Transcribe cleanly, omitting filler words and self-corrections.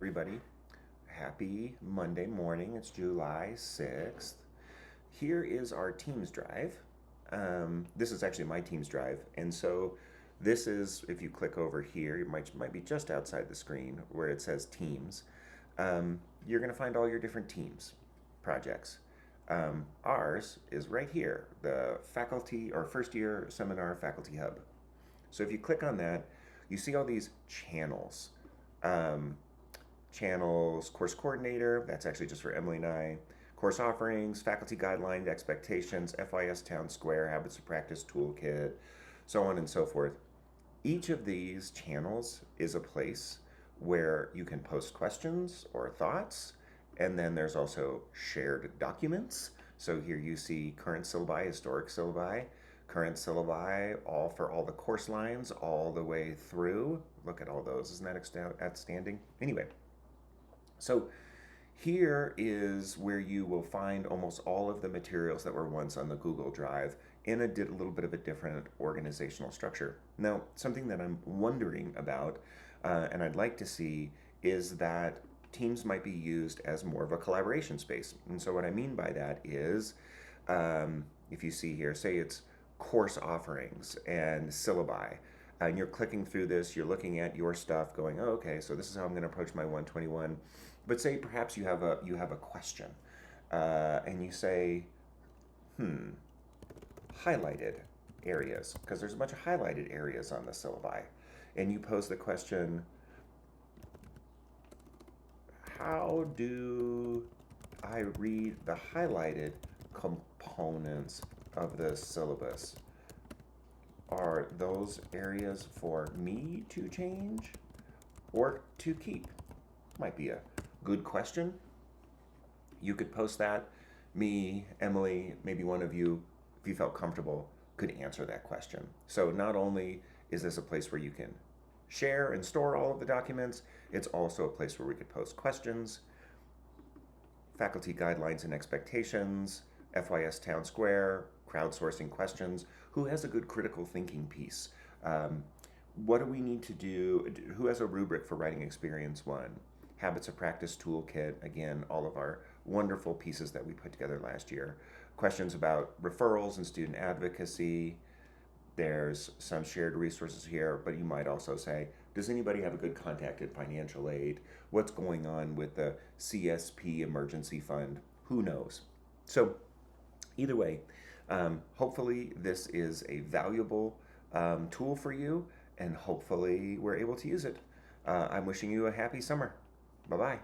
Everybody, happy Monday morning. It's July 6th. Here is our Teams drive. This is actually my Teams drive. And so this is, if you click over here, it might be just outside the screen where it says Teams. You're going to find all your different Teams projects. Ours is right here, the faculty or first year seminar faculty hub. So if you click on that, you see all these channels. Channels, course coordinator, that's actually just for Emily and I, course offerings, faculty guidelines, expectations, FYS Town Square, habits of practice toolkit, so on and so forth. Each of these channels is a place where you can post questions or thoughts, and then there's also shared documents. So here you see current syllabi, historic syllabi, current syllabi, all for all the course lines all the way through. Look at all those, isn't that outstanding? Anyway, so here is where you will find almost all of the materials that were once on the Google Drive in a little bit of a different organizational structure. Now, something that I'm wondering about, and I'd like to see, is that Teams might be used as more of a collaboration space. And so what I mean by that is, if you see here, say it's course offerings and syllabi, and you're clicking through this, you're looking at your stuff going, oh, okay, so this is how I'm going to approach my 121. But say perhaps you have a question, and you say, highlighted areas, because there's a bunch of highlighted areas on the syllabi, and you pose the question, how do I read the highlighted components of the syllabus? Are those areas for me to change or to keep? Might be a good question. You could post that. Me, Emily, maybe one of you, if you felt comfortable, could answer that question. So not only is this a place where you can share and store all of the documents, it's also a place where we could post questions, faculty guidelines and expectations, FYS Town Square, crowdsourcing questions, who has a good critical thinking piece? What do we need to do? Who has a rubric for writing experience one? Habits of practice toolkit, again, all of our wonderful pieces that we put together last year. Questions about referrals and student advocacy. There's some shared resources here, but you might also say, does anybody have a good contact at financial aid? What's going on with the CSP emergency fund? Who knows? So either way, hopefully this is a valuable tool for you, and hopefully we're able to use it. I'm wishing you a happy summer. Bye-bye.